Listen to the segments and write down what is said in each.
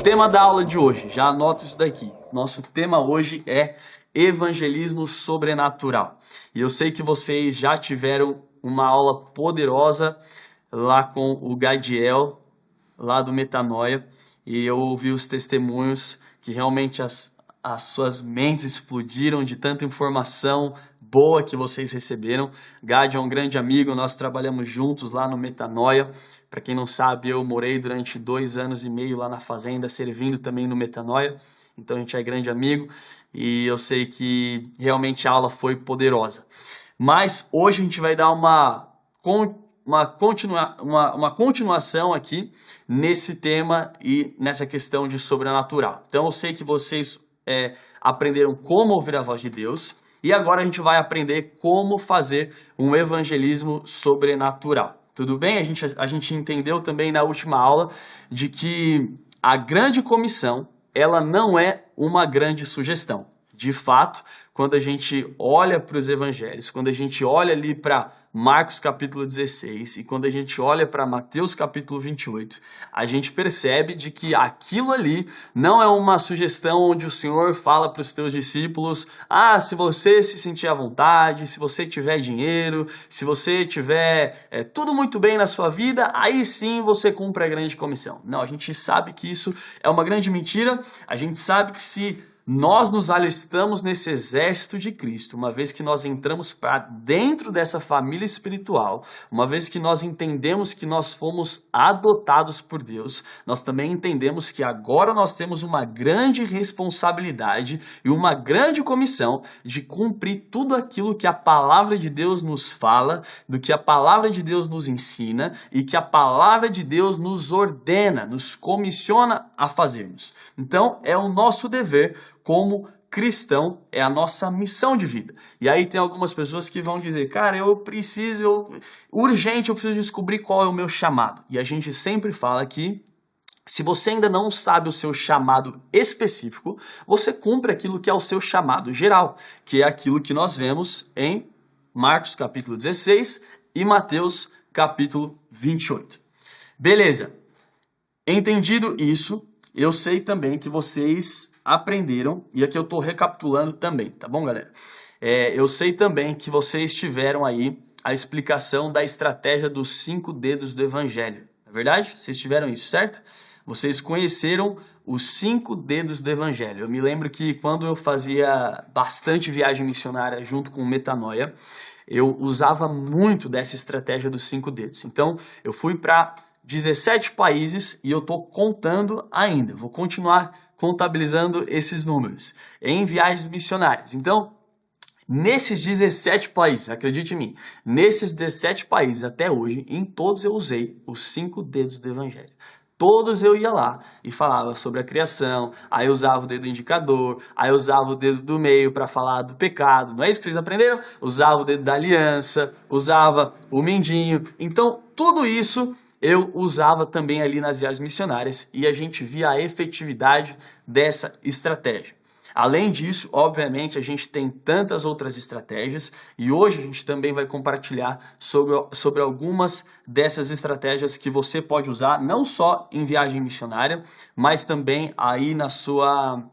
tema da aula de hoje, já anota isso daqui. Nosso tema hoje é evangelismo sobrenatural. E eu sei que vocês já tiveram uma aula poderosa lá com o Gadiel, lá do Metanoia, e eu ouvi os testemunhos que realmente as suas mentes explodiram de tanta informação boa que vocês receberam. Gad é um grande amigo, nós trabalhamos juntos lá no Metanoia. Para quem não sabe, eu morei durante 2 anos e meio lá na fazenda, servindo também no Metanoia. Então a gente é grande amigo e eu sei que realmente a aula foi poderosa. Mas hoje a gente vai dar uma continuação aqui nesse tema e nessa questão de sobrenatural. Então eu sei que vocês aprenderam como ouvir a voz de Deus e agora a gente vai aprender como fazer um evangelismo sobrenatural. Tudo bem? A gente entendeu também na última aula de que a grande comissão, ela não é uma grande sugestão. De fato, quando a gente olha para os evangelhos, quando a gente olha ali para Marcos capítulo 16 e quando a gente olha para Mateus capítulo 28, a gente percebe de que aquilo ali não é uma sugestão onde o Senhor fala para os teus discípulos: se você se sentir à vontade, se você tiver dinheiro, se você tiver tudo muito bem na sua vida, aí sim você cumpre a grande comissão. Não, a gente sabe que isso é uma grande mentira. A gente sabe que se nós nos alistamos nesse exército de Cristo, uma vez que nós entramos para dentro dessa família espiritual, uma vez que nós entendemos que nós fomos adotados por Deus, nós também entendemos que agora nós temos uma grande responsabilidade e uma grande comissão de cumprir tudo aquilo que a palavra de Deus nos fala, do que a palavra de Deus nos ensina e que a palavra de Deus nos ordena, nos comissiona a fazermos. Então, é o nosso dever como cristão, é a nossa missão de vida. E aí tem algumas pessoas que vão dizer: cara, urgente, eu preciso descobrir qual é o meu chamado. E a gente sempre fala que se você ainda não sabe o seu chamado específico, você cumpre aquilo que é o seu chamado geral, que é aquilo que nós vemos em Marcos capítulo 16 e Mateus capítulo 28. Beleza. Entendido isso, eu sei também que vocês aprenderam, e aqui eu estou recapitulando também, tá bom, galera? Eu sei também que vocês tiveram aí a explicação da estratégia dos 5 dedos do evangelho, não é verdade? Vocês tiveram isso, certo? Vocês conheceram os 5 dedos do evangelho. Eu me lembro que quando eu fazia bastante viagem missionária junto com o Metanoia, eu usava muito dessa estratégia dos 5 dedos. Então, eu fui para 17 países e eu estou contando ainda. Vou continuar contabilizando esses números em viagens missionárias. Então, nesses 17 países, acredite em mim, nesses 17 países até hoje, em todos eu usei os 5 dedos do evangelho. Todos eu ia lá e falava sobre a criação, aí eu usava o dedo indicador, aí eu usava o dedo do meio para falar do pecado, não é isso que vocês aprenderam? Usava o dedo da aliança, usava o mindinho, então tudo isso eu usava também ali nas viagens missionárias e a gente via a efetividade dessa estratégia. Além disso, obviamente, a gente tem tantas outras estratégias e hoje a gente também vai compartilhar sobre algumas dessas estratégias que você pode usar não só em viagem missionária, mas também aí na sua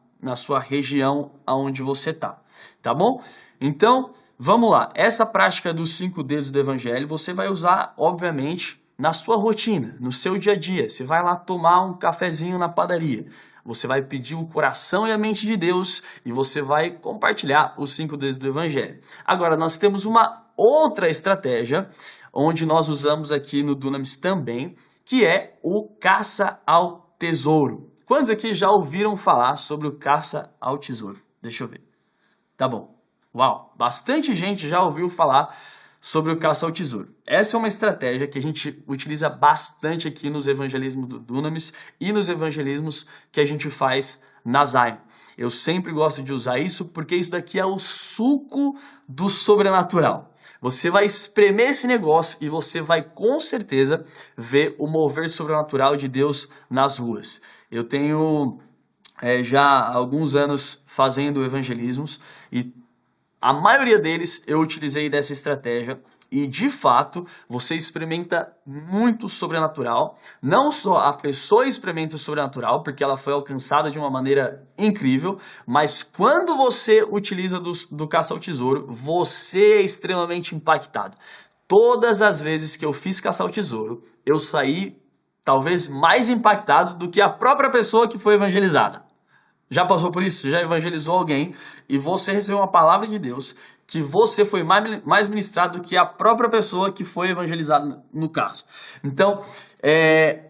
região onde você está, tá bom? Então, vamos lá. Essa prática dos 5 dedos do evangelho você vai usar, obviamente, na sua rotina, no seu dia a dia. Você vai lá tomar um cafezinho na padaria. Você vai pedir o coração e a mente de Deus e você vai compartilhar os 5 dedos do evangelho. Agora, nós temos uma outra estratégia, onde nós usamos aqui no Dunamis também, que é o caça ao tesouro. Quantos aqui já ouviram falar sobre o caça ao tesouro? Deixa eu ver. Tá bom. Uau, bastante gente já ouviu falar sobre o caça ao tesouro. Essa é uma estratégia que a gente utiliza bastante aqui nos evangelismos do Dunamis e nos evangelismos que a gente faz na Zion. Eu sempre gosto de usar isso porque isso daqui é o suco do sobrenatural. Você vai espremer esse negócio e você vai com certeza ver o mover sobrenatural de Deus nas ruas. Eu tenho já alguns anos fazendo evangelismos e A maioria deles eu utilizei dessa estratégia e, de fato, você experimenta muito sobrenatural. Não só a pessoa experimenta o sobrenatural, porque ela foi alcançada de uma maneira incrível, mas quando você utiliza do caça ao tesouro, você é extremamente impactado. Todas as vezes que eu fiz caça ao tesouro, eu saí talvez mais impactado do que a própria pessoa que foi evangelizada. Já passou por isso? Você já evangelizou alguém e você recebeu uma palavra de Deus que você foi mais ministrado do que a própria pessoa que foi evangelizada no caso. Então,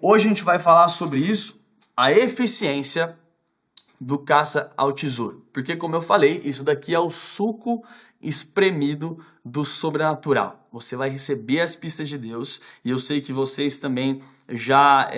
hoje a gente vai falar sobre isso, a eficiência do caça ao tesouro. Porque, como eu falei, isso daqui é o suco espremido do sobrenatural. Você vai receber as pistas de Deus e eu sei que vocês também já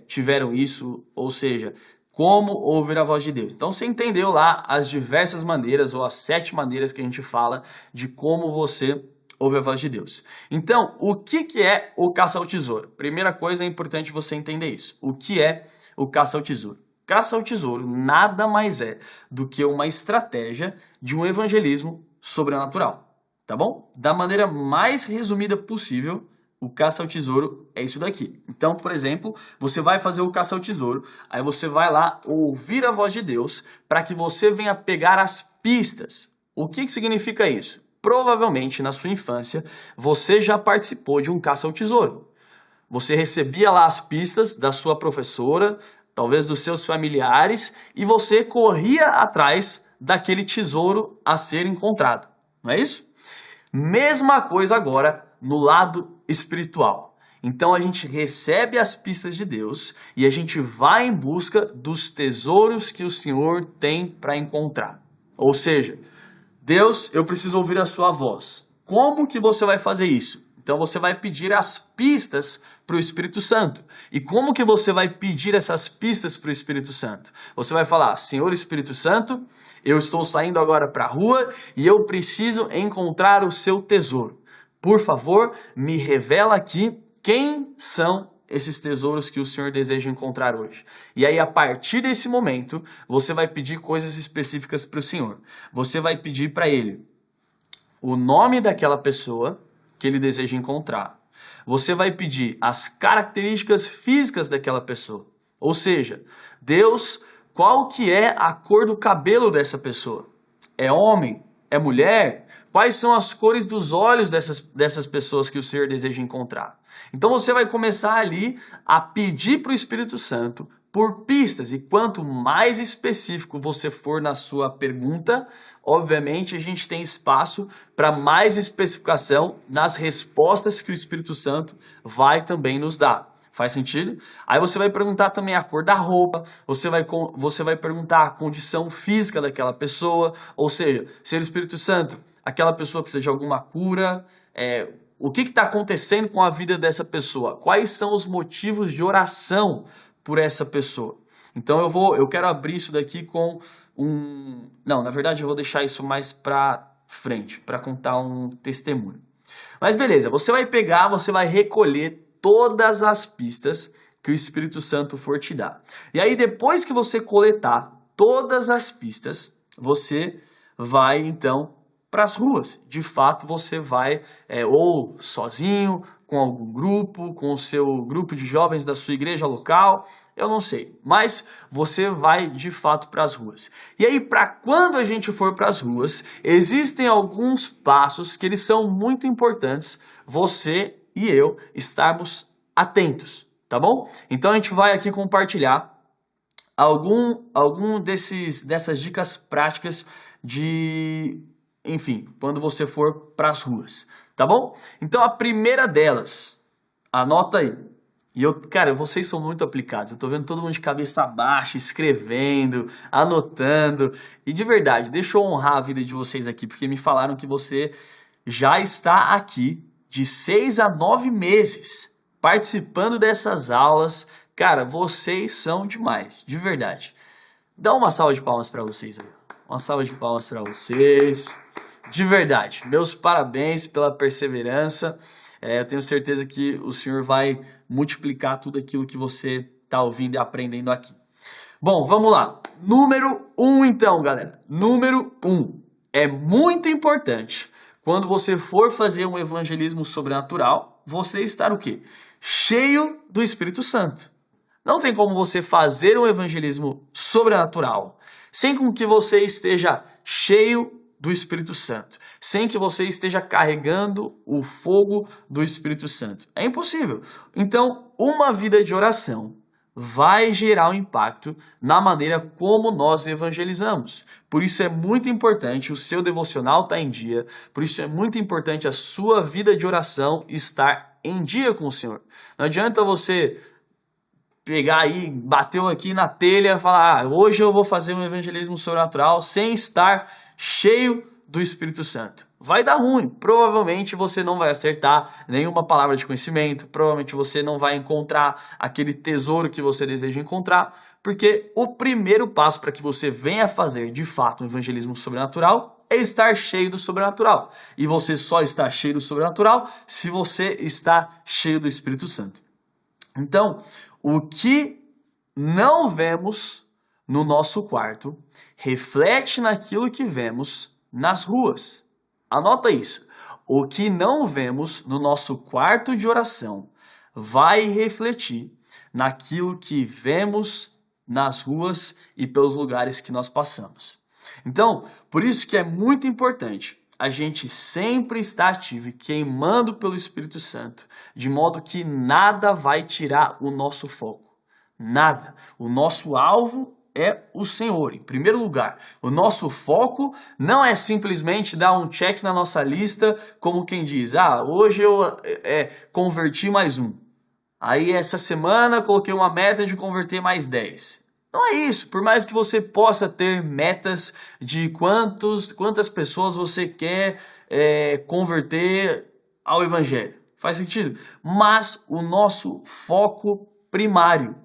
tiveram isso, ou seja, como ouvir a voz de Deus. Então você entendeu lá as diversas maneiras ou as 7 maneiras que a gente fala de como você ouve a voz de Deus. Então, o que é o caça ao tesouro? Primeira coisa, é importante você entender isso. O que é o caça ao tesouro? Caça ao tesouro nada mais é do que uma estratégia de um evangelismo sobrenatural, tá bom? Da maneira mais resumida possível, o caça ao tesouro é isso daqui. Então, por exemplo, você vai fazer o caça ao tesouro, aí você vai lá ouvir a voz de Deus para que você venha pegar as pistas. O que significa isso? Provavelmente, na sua infância, você já participou de um caça ao tesouro. Você recebia lá as pistas da sua professora, talvez dos seus familiares, e você corria atrás daquele tesouro a ser encontrado. Não é isso? Mesma coisa agora no lado espiritual. Então a gente recebe as pistas de Deus e a gente vai em busca dos tesouros que o Senhor tem para encontrar. Ou seja, Deus, eu preciso ouvir a sua voz. Como que você vai fazer isso? Então você vai pedir as pistas para o Espírito Santo. E como que você vai pedir essas pistas para o Espírito Santo? Você vai falar, Senhor Espírito Santo, eu estou saindo agora para a rua e eu preciso encontrar o seu tesouro. Por favor, me revela aqui quem são esses tesouros que o Senhor deseja encontrar hoje. E aí, a partir desse momento, você vai pedir coisas específicas para o Senhor. Você vai pedir para Ele o nome daquela pessoa que Ele deseja encontrar. Você vai pedir as características físicas daquela pessoa. Ou seja, Deus, qual que é a cor do cabelo dessa pessoa? É homem? É mulher? Quais são as cores dos olhos dessas pessoas que o Senhor deseja encontrar? Então você vai começar ali a pedir para o Espírito Santo por pistas. E quanto mais específico você for na sua pergunta, obviamente a gente tem espaço para mais especificação nas respostas que o Espírito Santo vai também nos dar. Faz sentido? Aí você vai perguntar também a cor da roupa, você vai perguntar a condição física daquela pessoa, ou seja, Senhor Espírito Santo, aquela pessoa precisa de alguma cura, o que está acontecendo com a vida dessa pessoa? Quais são os motivos de oração por essa pessoa? Então eu quero abrir isso daqui com Não, na verdade eu vou deixar isso mais para frente, para contar um testemunho. Mas beleza, você vai recolher todas as pistas que o Espírito Santo for te dar. E aí depois que você coletar todas as pistas, você vai então para as ruas. De fato, você vai ou sozinho, com algum grupo, com o seu grupo de jovens da sua igreja local, eu não sei. Mas você vai de fato para as ruas. E aí, para quando a gente for para as ruas, existem alguns passos que eles são muito importantes, você e eu estarmos atentos, tá bom? Então a gente vai aqui compartilhar algum dessas dicas práticas enfim, quando você for para as ruas, tá bom? Então a primeira delas, anota aí. E cara, vocês são muito aplicados. Eu tô vendo todo mundo de cabeça baixa, escrevendo, anotando. E de verdade, deixa eu honrar a vida de vocês aqui, porque me falaram que você já está aqui de 6 a 9 meses participando dessas aulas. Cara, vocês são demais, de verdade. Dá uma salva de palmas para vocês aí. Uma salva de palmas para vocês. De verdade, meus parabéns pela perseverança. Eu tenho certeza que o Senhor vai multiplicar tudo aquilo que você está ouvindo e aprendendo aqui. Bom, vamos lá. Número 1 então, galera. Número 1. é muito importante, quando você for fazer um evangelismo sobrenatural, você estar o quê? Cheio do Espírito Santo. Não tem como você fazer um evangelismo sobrenatural sem com que você esteja cheio do Espírito Santo, sem que você esteja carregando o fogo do Espírito Santo. É impossível. Então, uma vida de oração vai gerar um impacto na maneira como nós evangelizamos. Por isso é muito importante o seu devocional estar em dia, por isso é muito importante a sua vida de oração estar em dia com o Senhor. Não adianta você pegar aí, bateu aqui na telha e falar, hoje eu vou fazer um evangelismo sobrenatural sem estar cheio do Espírito Santo. Vai dar ruim, provavelmente você não vai acertar nenhuma palavra de conhecimento, provavelmente você não vai encontrar aquele tesouro que você deseja encontrar, porque o primeiro passo para que você venha fazer de fato um evangelismo sobrenatural é estar cheio do sobrenatural. E você só está cheio do sobrenatural se você está cheio do Espírito Santo. Então, o que não vemos no nosso quarto reflete naquilo que vemos nas ruas. Anota isso. O que não vemos no nosso quarto de oração vai refletir naquilo que vemos nas ruas e pelos lugares que nós passamos. Então, por isso que é muito importante a gente sempre estar ativo e queimando pelo Espírito Santo, de modo que nada vai tirar o nosso foco. Nada. O nosso alvo é o Senhor, em primeiro lugar. O nosso foco não é simplesmente dar um check na nossa lista, como quem diz, hoje eu converti mais um. Aí essa semana coloquei uma meta de converter mais 10. Não é isso, por mais que você possa ter metas de quantas pessoas você quer converter ao Evangelho. Faz sentido? Mas o nosso foco primário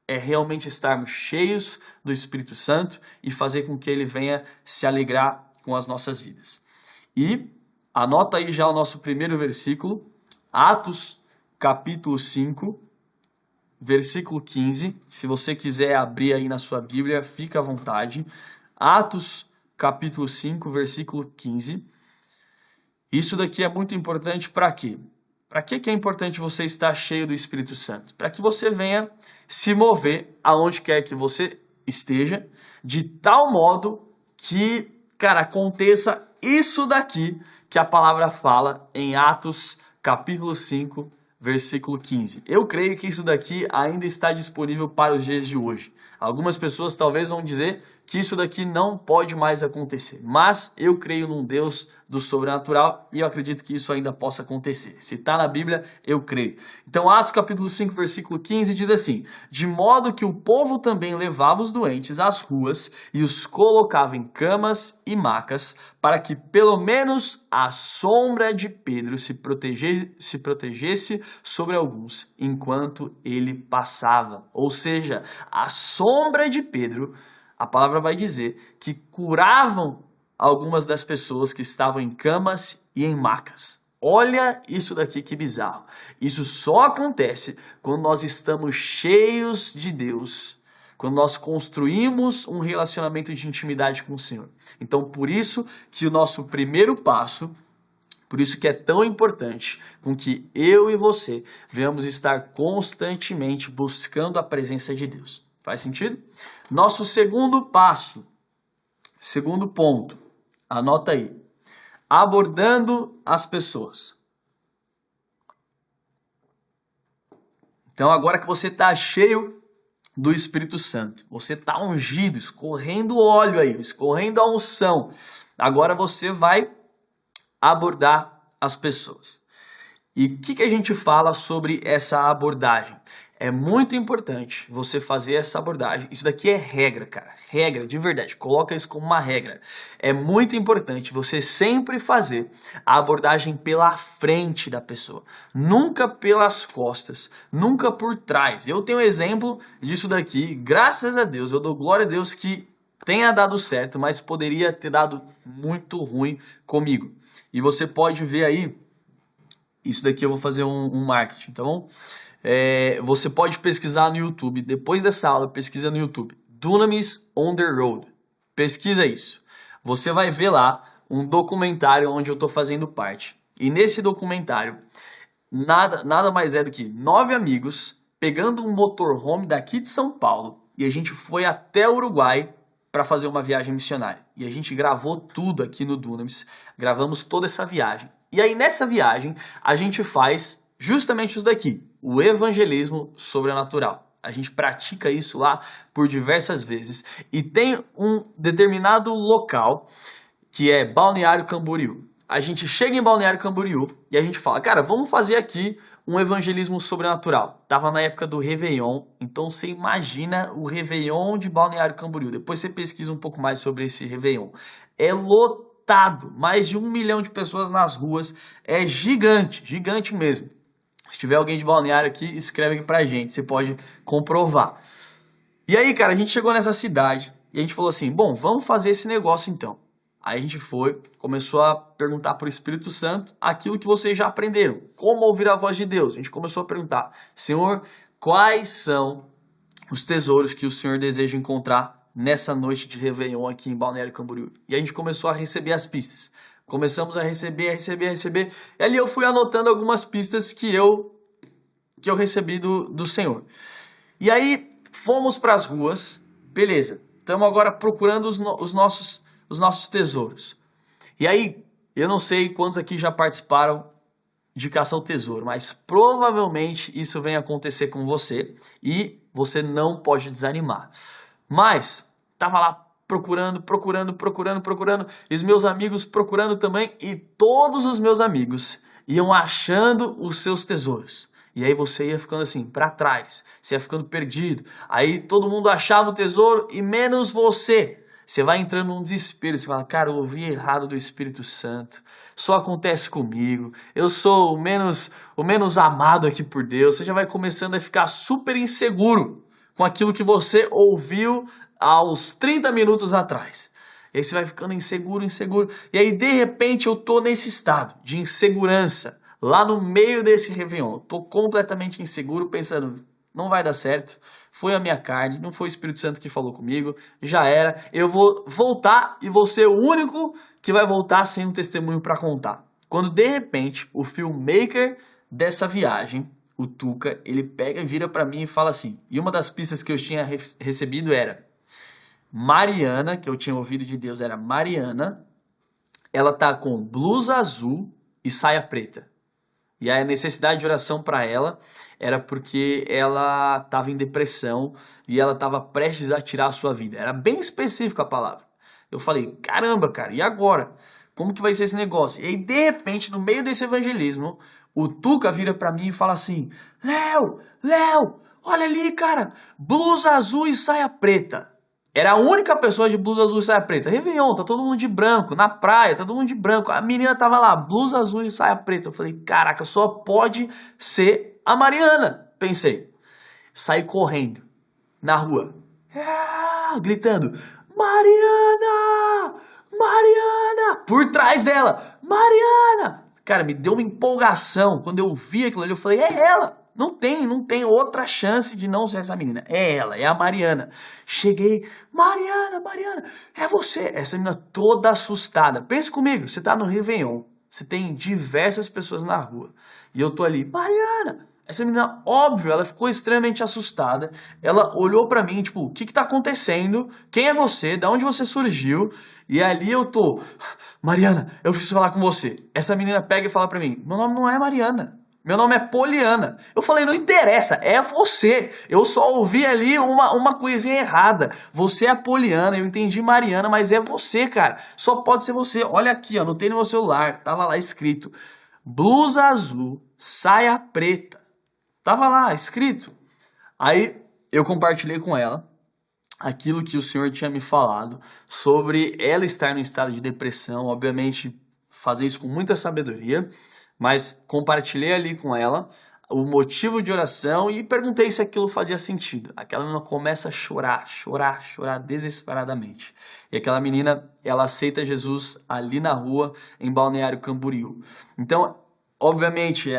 é realmente estarmos cheios do Espírito Santo e fazer com que ele venha se alegrar com as nossas vidas. E anota aí já o nosso primeiro versículo, Atos capítulo 5, versículo 15. Se você quiser abrir aí na sua Bíblia, fica à vontade. Atos capítulo 5, versículo 15. Isso daqui é muito importante para quê? Para que é importante você estar cheio do Espírito Santo? Para que você venha se mover aonde quer que você esteja, de tal modo que, aconteça isso daqui que a palavra fala em Atos capítulo 5, versículo 15. Eu creio que isso daqui ainda está disponível para os dias de hoje. Algumas pessoas talvez vão dizer que isso daqui não pode mais acontecer. Mas eu creio num Deus do sobrenatural e eu acredito que isso ainda possa acontecer. Se está na Bíblia, eu creio. Então, Atos capítulo 5, versículo 15 diz assim: de modo que o povo também levava os doentes às ruas e os colocava em camas e macas, para que pelo menos a sombra de Pedro se protegesse sobre alguns, enquanto ele passava. Ou seja, a sombra de Pedro, a palavra vai dizer que curavam algumas das pessoas que estavam em camas e em macas. Olha isso daqui que bizarro. Isso só acontece quando nós estamos cheios de Deus, quando nós construímos um relacionamento de intimidade com o Senhor. Então, por isso que o nosso primeiro passo, por isso que é tão importante com que eu e você venhamos estar constantemente buscando a presença de Deus. Faz sentido? Nosso segundo passo, segundo ponto, anota aí. Abordando as pessoas. Então, agora que você está cheio do Espírito Santo, você está ungido, escorrendo óleo aí, escorrendo a unção, agora você vai abordar as pessoas. E o que a gente fala sobre essa abordagem? É muito importante você fazer essa abordagem. Isso daqui é regra, cara. Regra, de verdade. Coloca isso como uma regra. É muito importante você sempre fazer a abordagem pela frente da pessoa. Nunca pelas costas. Nunca por trás. Eu tenho um exemplo disso daqui. Graças a Deus. Eu dou glória a Deus que tenha dado certo, mas poderia ter dado muito ruim comigo. E você pode ver aí. Isso daqui eu vou fazer um marketing, tá bom? Você pode pesquisar no YouTube, depois dessa aula, pesquisa no YouTube, Dunamis on the Road, pesquisa isso. você vai ver lá um documentário onde eu estou fazendo parte. E nesse documentário, nada mais é do que 9 amigos pegando um motorhome daqui de São Paulo e a gente foi até o Uruguai para fazer uma viagem missionária. E a gente gravou tudo aqui no Dunamis, gravamos toda essa viagem. E aí nessa viagem a gente faz justamente isso daqui, o evangelismo sobrenatural. A gente pratica isso lá por diversas vezes e tem um determinado local que é Balneário Camboriú. A gente chega em Balneário Camboriú e a gente fala, cara, vamos fazer aqui um evangelismo sobrenatural. Tava na época do Réveillon, então você imagina o Réveillon de Balneário Camboriú. Depois você pesquisa um pouco mais sobre esse Réveillon. É lotado, mais de 1 milhão de pessoas nas ruas. É gigante, gigante mesmo. Se tiver alguém de Balneário aqui, escreve aqui pra gente, você pode comprovar. E aí, cara, a gente chegou nessa cidade e a gente falou assim, bom, vamos fazer esse negócio então. Aí a gente foi, começou a perguntar para o Espírito Santo aquilo que vocês já aprenderam, como ouvir a voz de Deus. A gente começou a perguntar, Senhor, quais são os tesouros que o Senhor deseja encontrar nessa noite de Réveillon aqui em Balneário Camboriú? E a gente começou a receber as pistas. Começamos a receber. E ali eu fui anotando algumas pistas que eu recebi do Senhor. E aí fomos para as ruas, beleza. Estamos agora procurando os nossos tesouros. E aí, eu não sei quantos aqui já participaram de caça ao tesouro, mas provavelmente isso vem acontecer com você e você não pode desanimar. Mas, tava lá procurando, e os meus amigos procurando também, e todos os meus amigos iam achando os seus tesouros. E aí você ia ficando assim, para trás, você ia ficando perdido. Aí todo mundo achava o tesouro e menos você. Você vai entrando num desespero, você fala, cara, eu ouvi errado do Espírito Santo, só acontece comigo, eu sou o menos amado aqui por Deus. Você já vai começando a ficar super inseguro com aquilo que você ouviu aos 30 minutos atrás. E aí você vai ficando inseguro. E aí, de repente, eu tô nesse estado de insegurança, lá no meio desse Réveillon. Eu tô completamente inseguro, pensando, não vai dar certo, foi a minha carne, não foi o Espírito Santo que falou comigo, já era, eu vou voltar e vou ser o único que vai voltar sem um testemunho para contar. Quando, de repente, o filmmaker dessa viagem, o Tuca, ele pega e vira para mim e fala assim, e uma das pistas que eu tinha recebido era Mariana, que eu tinha ouvido de Deus, era Mariana, ela tá com blusa azul e saia preta. E a necessidade de oração para ela era porque ela estava em depressão e ela estava prestes a tirar a sua vida. Era bem específica a palavra. Eu falei, caramba, cara, e agora? Como que vai ser esse negócio? E aí, de repente, no meio desse evangelismo, o Tuca vira para mim e fala assim, Léo, olha ali, cara, blusa azul e saia preta. Era a única pessoa de blusa azul e saia preta. Réveillon, tá todo mundo de branco, na praia, tá todo mundo de branco. A menina tava lá, blusa azul e saia preta. Eu falei, caraca, só pode ser a Mariana. Pensei. Saí correndo na rua, gritando, Mariana! Por trás dela, Mariana! Cara, me deu uma empolgação. Quando eu vi aquilo ali, eu falei, é ela. Não tem outra chance de não ser essa menina. É ela, é a Mariana. Cheguei, Mariana, é você. Essa menina toda assustada. Pense comigo, você tá no Réveillon. Você tem diversas pessoas na rua. E eu tô ali, Mariana. Essa menina, óbvio, ela ficou extremamente assustada. Ela olhou pra mim, tipo, o que tá acontecendo? Quem é você? Da onde você surgiu? E ali eu tô, Mariana, eu preciso falar com você. Essa menina pega e fala pra mim, meu nome não é Mariana. Meu nome é Poliana. Eu falei, não interessa, é você. Eu só ouvi ali uma coisinha errada. Você é a Poliana, eu entendi Mariana, mas é você, cara. Só pode ser você. Olha aqui, ó, anotei no meu celular, tava lá escrito, blusa azul, saia preta. Tava lá escrito. Aí eu compartilhei com ela aquilo que o Senhor tinha me falado sobre ela estar no estado de depressão. Obviamente, fazer isso com muita sabedoria. Mas compartilhei ali com ela o motivo de oração e perguntei se aquilo fazia sentido. Aquela menina começa a chorar desesperadamente. E aquela menina, ela aceita Jesus ali na rua, em Balneário Camboriú. Então, obviamente,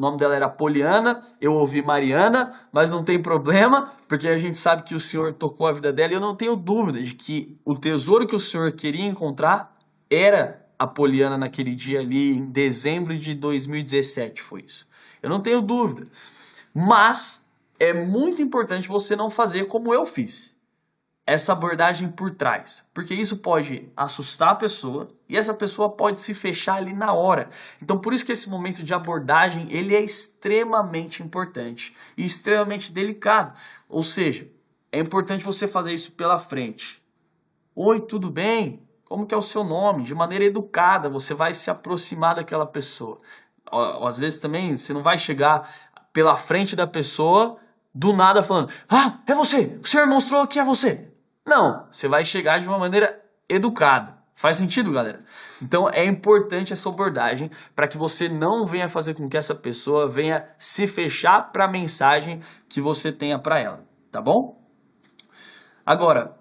o nome dela era Poliana, eu ouvi Mariana, mas não tem problema, porque a gente sabe que o Senhor tocou a vida dela e eu não tenho dúvida de que o tesouro que o Senhor queria encontrar era a Poliana naquele dia ali, em dezembro de 2017, foi isso. Eu não tenho dúvida. Mas é muito importante você não fazer como eu fiz. Essa abordagem por trás. Porque isso pode assustar a pessoa e essa pessoa pode se fechar ali na hora. Então por isso que esse momento de abordagem, ele é extremamente importante e extremamente delicado. Ou seja, é importante você fazer isso pela frente. Oi, tudo bem? Como que é o seu nome? De maneira educada, você vai se aproximar daquela pessoa. Às vezes também você não vai chegar pela frente da pessoa do nada falando: ah, é você, o senhor mostrou que é você. Não, você vai chegar de uma maneira educada. Faz sentido, galera? Então é importante essa abordagem para que você não venha fazer com que essa pessoa venha se fechar para a mensagem que você tenha para ela, tá bom? Agora,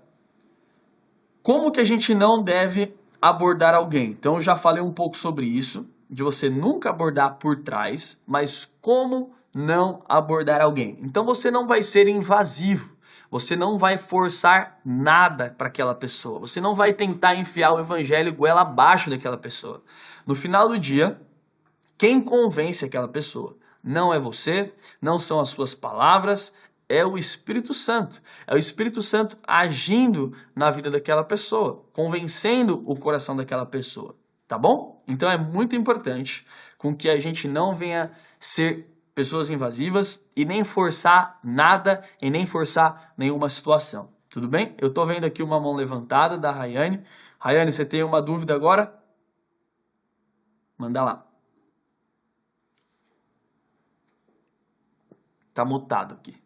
como que a gente não deve abordar alguém? Então eu já falei um pouco sobre isso, de você nunca abordar por trás, mas como não abordar alguém? Então você não vai ser invasivo, você não vai forçar nada para aquela pessoa, você não vai tentar enfiar o evangelho goela abaixo daquela pessoa. No final do dia, quem convence aquela pessoa não é você, não são as suas palavras, é o Espírito Santo. É o Espírito Santo agindo na vida daquela pessoa, convencendo o coração daquela pessoa, tá bom? Então é muito importante com que a gente não venha ser pessoas invasivas e nem forçar nada e nem forçar nenhuma situação. Tudo bem? Eu tô vendo aqui uma mão levantada da Rayane. Rayane, você tem uma dúvida agora? Manda lá. Tá mutado aqui.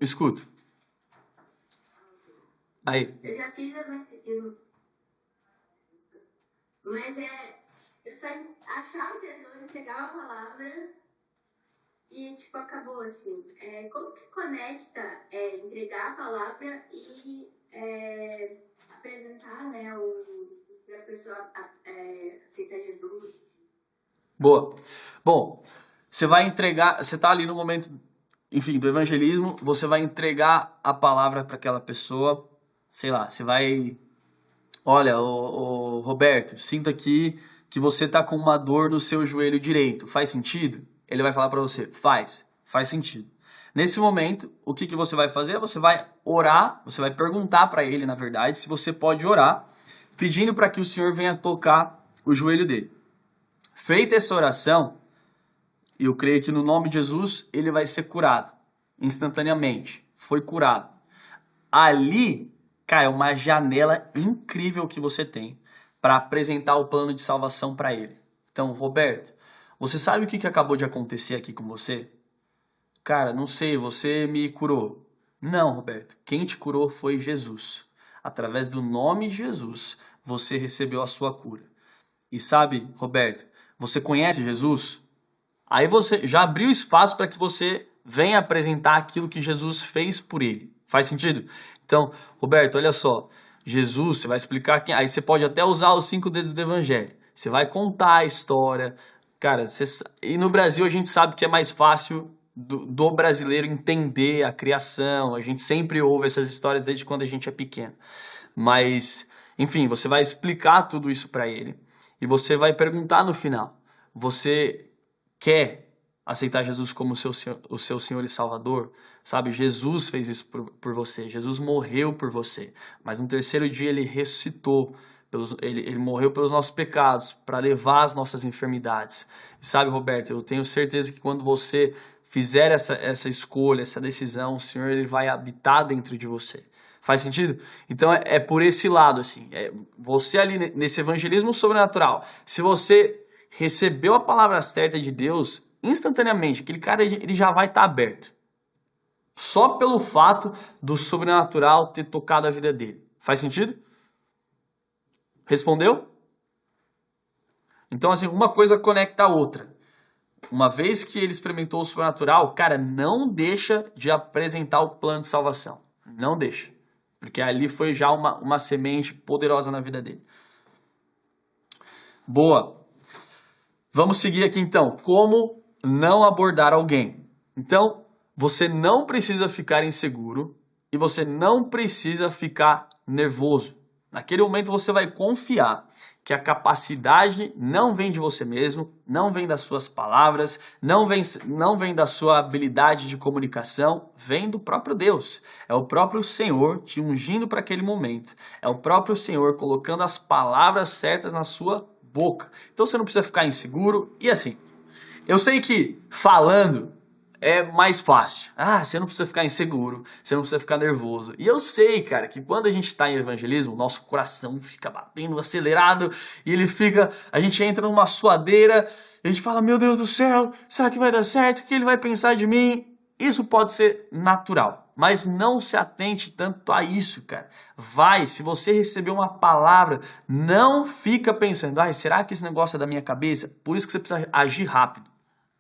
Escuto. Aí. Eu já fiz evangelismo, mas eu só achava o tesouro, pegava a palavra e tipo acabou assim. Como que conecta entregar a palavra e apresentar, né, para a pessoa aceitar Jesus? Boa. Bom, você vai entregar, você tá ali no momento, enfim, do evangelismo, você vai entregar a palavra para aquela pessoa, sei lá, você vai, olha, o Roberto, sinto aqui que você tá com uma dor no seu joelho direito, faz sentido? Ele vai falar para você, faz sentido. Nesse momento, o que você vai fazer? Você vai orar, você vai perguntar para ele, na verdade, se você pode orar, pedindo para que o Senhor venha tocar o joelho dele. Feita essa oração, eu creio que no nome de Jesus ele vai ser curado instantaneamente. Foi curado. Ali, cara, é uma janela incrível que você tem para apresentar o plano de salvação para ele. Então, Roberto, você sabe o que acabou de acontecer aqui com você? Cara, não sei, você me curou. Não, Roberto, quem te curou foi Jesus. Através do nome de Jesus, você recebeu a sua cura. E sabe, Roberto, você conhece Jesus? Aí você já abriu espaço para que você venha apresentar aquilo que Jesus fez por ele. Faz sentido? Então, Roberto, olha só. Jesus, você vai explicar quem. Aí você pode até usar os 5 dedos do evangelho. Você vai contar a história. Cara, e no Brasil a gente sabe que é mais fácil do brasileiro entender a criação. A gente sempre ouve essas histórias desde quando a gente é pequeno. Mas, enfim, você vai explicar tudo isso para ele. E você vai perguntar no final, você quer aceitar Jesus como o seu Senhor e Salvador? Sabe, Jesus fez isso por você, Jesus morreu por você, mas no terceiro dia ele ressuscitou, ele morreu pelos nossos pecados, para levar as nossas enfermidades. E sabe, Roberto, eu tenho certeza que quando você fizer essa escolha, essa decisão, o Senhor ele vai habitar dentro de você. Faz sentido? Então é por esse lado, assim. Você ali nesse evangelismo sobrenatural, se você recebeu a palavra certa de Deus, instantaneamente, aquele cara ele já vai estar aberto. Só pelo fato do sobrenatural ter tocado a vida dele. Faz sentido? Respondeu? Então, assim, uma coisa conecta a outra. Uma vez que ele experimentou o sobrenatural, cara, não deixa de apresentar o plano de salvação. Não deixa. porque ali foi já uma semente poderosa na vida dele. Boa. Vamos seguir aqui então. Como não abordar alguém? Então, você não precisa ficar inseguro e você não precisa ficar nervoso. Naquele momento você vai confiar que a capacidade não vem de você mesmo, não vem das suas palavras, não vem da sua habilidade de comunicação, vem do próprio Deus. É o próprio Senhor te ungindo para aquele momento. É o próprio Senhor colocando as palavras certas na sua boca. Então você não precisa ficar inseguro. E assim, eu sei que falando é mais fácil. Você não precisa ficar inseguro, você não precisa ficar nervoso. E eu sei, cara, que quando a gente está em evangelismo, nosso coração fica batendo acelerado e a gente entra numa suadeira, e a gente fala, meu Deus do céu, será que vai dar certo? O que ele vai pensar de mim? Isso pode ser natural, mas não se atente tanto a isso, cara. Se você receber uma palavra, não fica pensando, será que esse negócio é da minha cabeça? Por isso que você precisa agir rápido.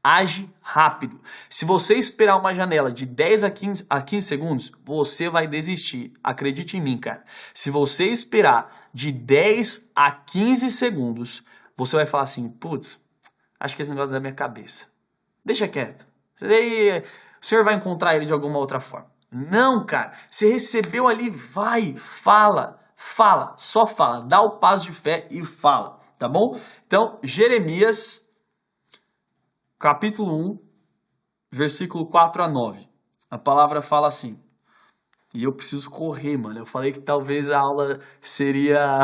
Age rápido. Se você esperar uma janela de 10 a 15 segundos, você vai desistir. Acredite em mim, cara. Se você esperar de 10 a 15 segundos, você vai falar assim, putz, acho que esse negócio é da minha cabeça. Deixa quieto. O senhor vai encontrar ele de alguma outra forma. Não, cara. Você recebeu ali, fala. Só fala. Dá o passo de fé e fala, tá bom? Então, Jeremias capítulo 1, versículo 4 a 9. A palavra fala assim. E eu preciso correr, mano. Eu falei que talvez a aula seria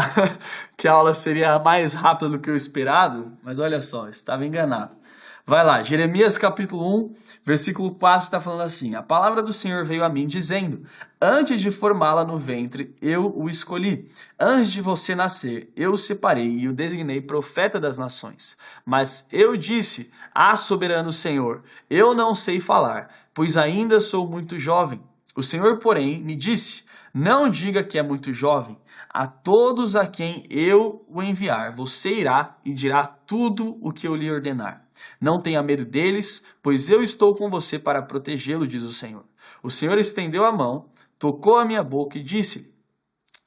mais rápida do que o esperado, mas olha só, estava enganado. Vai lá, Jeremias capítulo 1, versículo 4 está falando assim. A palavra do Senhor veio a mim dizendo, antes de formá-la no ventre, eu o escolhi. Antes de você nascer, eu o separei e o designei profeta das nações. Mas eu disse, soberano Senhor, eu não sei falar, pois ainda sou muito jovem. O Senhor, porém, me disse, não diga que é muito jovem. A todos a quem eu o enviar, você irá e dirá tudo o que eu lhe ordenar. Não tenha medo deles, pois eu estou com você para protegê-lo, diz o Senhor. O Senhor estendeu a mão, tocou a minha boca e disse-lhe,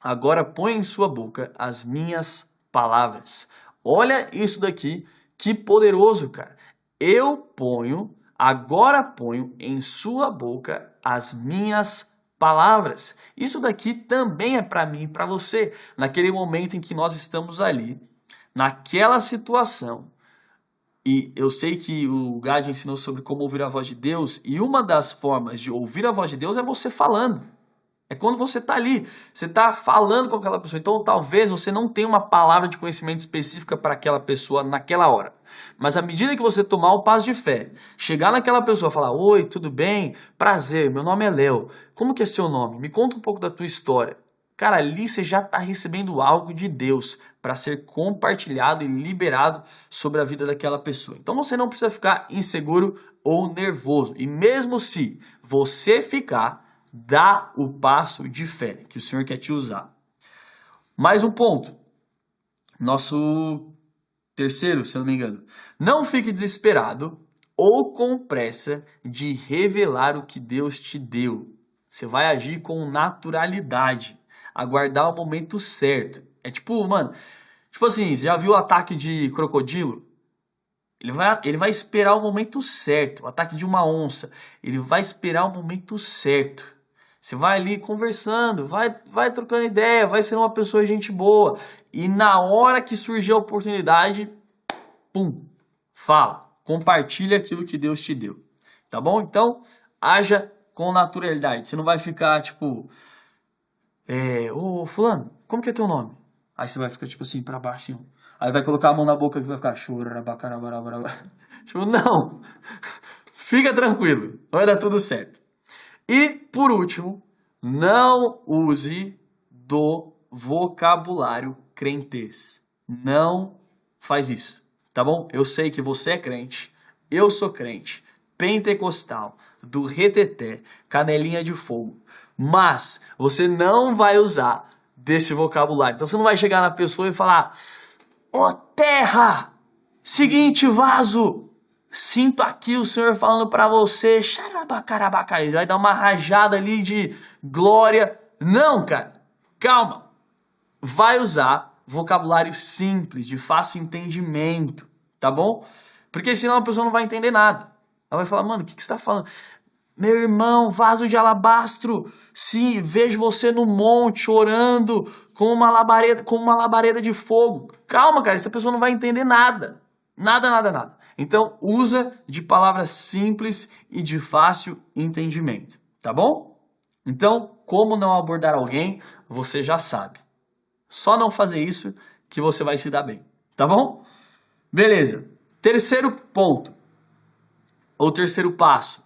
agora põe em sua boca as minhas palavras. Olha isso daqui, que poderoso, cara. Agora ponho em sua boca as minhas palavras. Isso daqui também é para mim e para você. Naquele momento em que nós estamos ali, naquela situação, e eu sei que o Gad ensinou sobre como ouvir a voz de Deus, e uma das formas de ouvir a voz de Deus é você falando. É quando você está ali, você está falando com aquela pessoa. Então talvez você não tenha uma palavra de conhecimento específica para aquela pessoa naquela hora. Mas à medida que você tomar o passo de fé, chegar naquela pessoa e falar, oi, tudo bem? Prazer, meu nome é Léo. Como que é seu nome? Me conta um pouco da tua história. Cara, ali você já está recebendo algo de Deus para ser compartilhado e liberado sobre a vida daquela pessoa. Então você não precisa ficar inseguro ou nervoso. E mesmo se você ficar, dá o passo de fé que o Senhor quer te usar. Mais um ponto. Nosso terceiro, se eu não me engano. Não fique desesperado ou com pressa de revelar o que Deus te deu. Você vai agir com naturalidade. Aguardar o momento certo. É tipo assim, você já viu o ataque de crocodilo? Ele vai esperar o momento certo. O ataque de uma onça. Ele vai esperar o momento certo. Você vai ali conversando, vai trocando ideia, vai ser uma pessoa gente boa. E na hora que surgir a oportunidade, fala. Compartilha aquilo que Deus te deu. Tá bom? Então, haja com naturalidade. Você não vai ficar tipo... Ô fulano, como que é teu nome? Aí você vai ficar tipo assim, pra baixo. Assim. Aí vai colocar a mão na boca e vai ficar... Não! Fica tranquilo, vai dar tudo certo. E, por último, não use do vocabulário crentez. Não faz isso, tá bom? Eu sei que você é crente, eu sou crente, pentecostal, do reteté, canelinha de fogo. Mas você não vai usar desse vocabulário. Então você não vai chegar na pessoa e falar, ô terra, seguinte vaso, sinto aqui o Senhor falando para você, ele vai dar uma rajada ali de glória. Não, cara, calma. Vai usar vocabulário simples, de fácil entendimento, tá bom? Porque senão a pessoa não vai entender nada. Ela vai falar, mano, o que você está falando? Meu irmão, vaso de alabastro, sim, vejo você no monte orando com uma labareda de fogo. Calma, cara, essa pessoa não vai entender nada. Nada. Então, usa de palavras simples e de fácil entendimento, tá bom? Então, como não abordar alguém, você já sabe. Só não fazer isso que você vai se dar bem, tá bom? Beleza. Terceiro ponto, ou terceiro passo,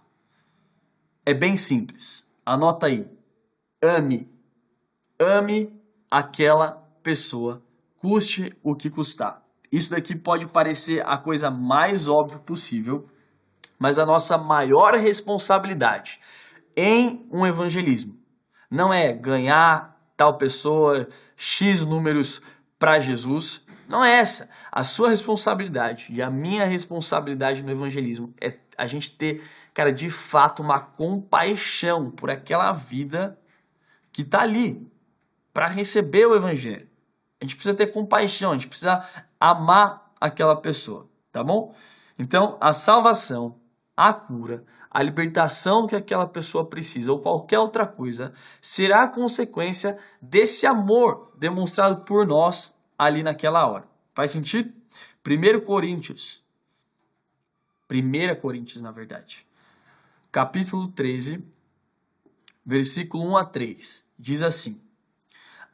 é bem simples. Anota aí. Ame. Ame aquela pessoa, custe o que custar. Isso daqui pode parecer a coisa mais óbvia possível, mas a nossa maior responsabilidade em um evangelismo não é ganhar tal pessoa, X números para Jesus. Não é essa. A sua responsabilidade e a minha responsabilidade no evangelismo é a gente ter, cara, de fato uma compaixão por aquela vida que está ali para receber o evangelho. A gente precisa ter compaixão, a gente precisa amar aquela pessoa, tá bom? Então, a salvação, a cura, a libertação que aquela pessoa precisa ou qualquer outra coisa será a consequência desse amor demonstrado por nós ali naquela hora. Faz sentido? 1 Coríntios, na verdade, capítulo 13, versículo 1 a 3, diz assim: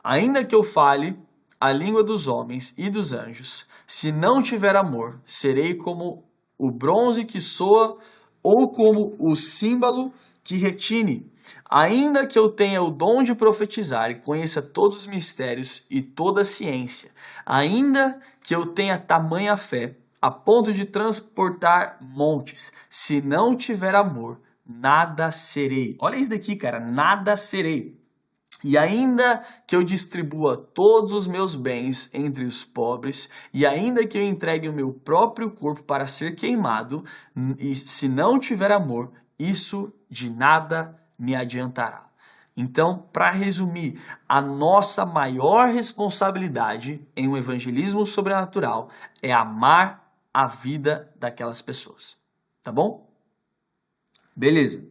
ainda que eu fale a língua dos homens e dos anjos, se não tiver amor, serei como o bronze que soa ou como o símbolo que retine. Ainda que eu tenha o dom de profetizar e conheça todos os mistérios e toda a ciência, ainda que eu tenha tamanha fé, a ponto de transportar montes, se não tiver amor, nada serei. Olha isso daqui, cara, nada serei. E ainda que eu distribua todos os meus bens entre os pobres, e ainda que eu entregue o meu próprio corpo para ser queimado, e se não tiver amor, isso de nada me adiantará. Então, para resumir, a nossa maior responsabilidade em um evangelismo sobrenatural é amar a vida daquelas pessoas. Tá bom? Beleza.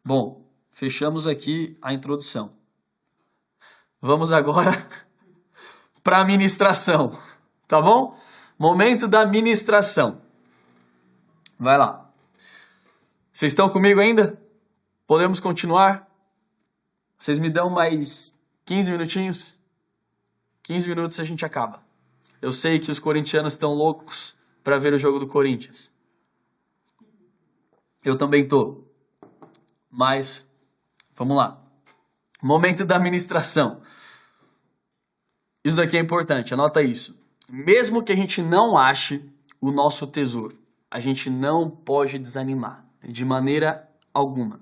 Bom, fechamos aqui a introdução. Vamos agora para a ministração, tá bom? Momento da ministração. Vai lá. Vocês estão comigo ainda? Podemos continuar? Vocês me dão mais 15 minutinhos? 15 minutos a gente acaba. Eu sei que os corintianos estão loucos para ver o jogo do Corinthians. Eu também tô. Mas, vamos lá. Momento da ministração. Isso daqui é importante, anota isso. Mesmo que a gente não ache o nosso tesouro, a gente não pode desanimar, de maneira alguma.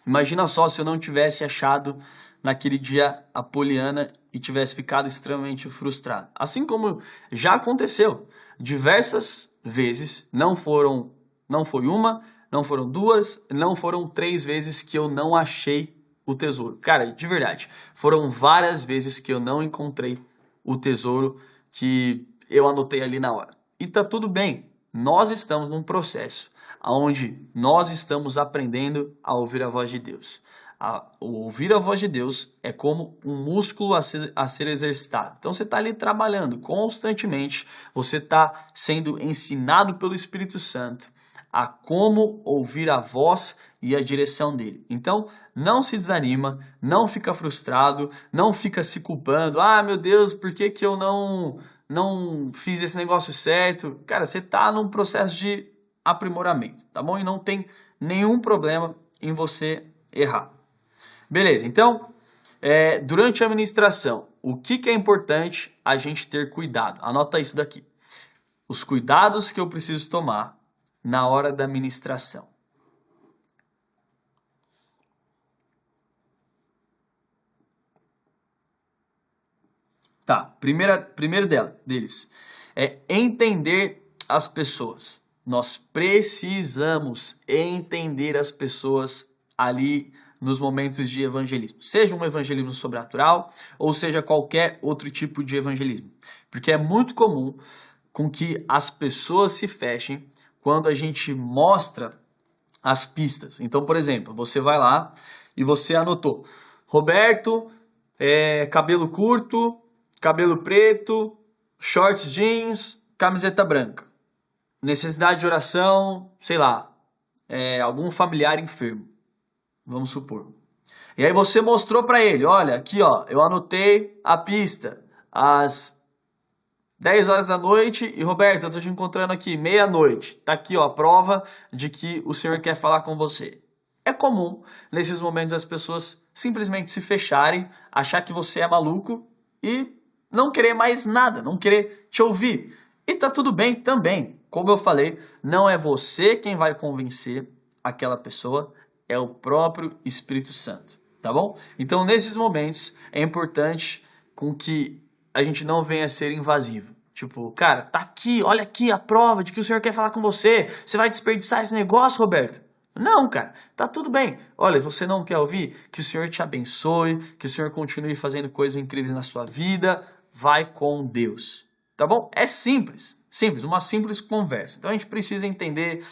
Imagina só se eu não tivesse achado naquele dia a Poliana e tivesse ficado extremamente frustrado. Assim como já aconteceu diversas vezes, não foi uma, não foram duas, não foram 3 vezes que eu não achei o tesouro. Cara, de verdade, foram várias vezes que eu não encontrei o tesouro que eu anotei ali na hora. E tá tudo bem, nós estamos num processo onde nós estamos aprendendo a ouvir a voz de Deus. Ouvir a voz de Deus é como um músculo a ser exercitado. Então você está ali trabalhando constantemente, você está sendo ensinado pelo Espírito Santo a como ouvir a voz e a direção dele. Então, não se desanima, não fica frustrado, não fica se culpando. Ah, meu Deus, por que eu não fiz esse negócio certo? Cara, você está num processo de aprimoramento, tá bom? E não tem nenhum problema em você errar. Beleza, então, durante a ministração, o que é importante a gente ter cuidado? Anota isso daqui. Os cuidados que eu preciso tomar na hora da ministração. Tá, primeiro deles é entender as pessoas. Nós precisamos entender as pessoas ali nos momentos de evangelismo. Seja um evangelismo sobrenatural ou seja qualquer outro tipo de evangelismo. Porque é muito comum com que as pessoas se fechem quando a gente mostra as pistas. Então, por exemplo, você vai lá e você anotou Roberto, cabelo curto, cabelo preto, shorts jeans, camiseta branca. Necessidade de oração, sei lá, algum familiar enfermo, vamos supor. E aí você mostrou para ele, olha, aqui ó, eu anotei a pista às 10 horas da noite e Roberto, eu tô te encontrando aqui meia-noite. Tá aqui ó, a prova de que o Senhor quer falar com você. É comum, nesses momentos, as pessoas simplesmente se fecharem, achar que você é maluco e não querer mais nada, não querer te ouvir. E tá tudo bem também. Como eu falei, não é você quem vai convencer aquela pessoa, é o próprio Espírito Santo, tá bom? Então, nesses momentos, é importante com que a gente não venha a ser invasivo. Tipo, cara, tá aqui, olha aqui a prova de que o Senhor quer falar com você. Você vai desperdiçar esse negócio, Roberto? Não, cara, tá tudo bem. Olha, você não quer ouvir? Que o Senhor te abençoe, que o Senhor continue fazendo coisas incríveis na sua vida. Vai com Deus, tá bom? É simples, uma simples conversa. Então a gente precisa entender,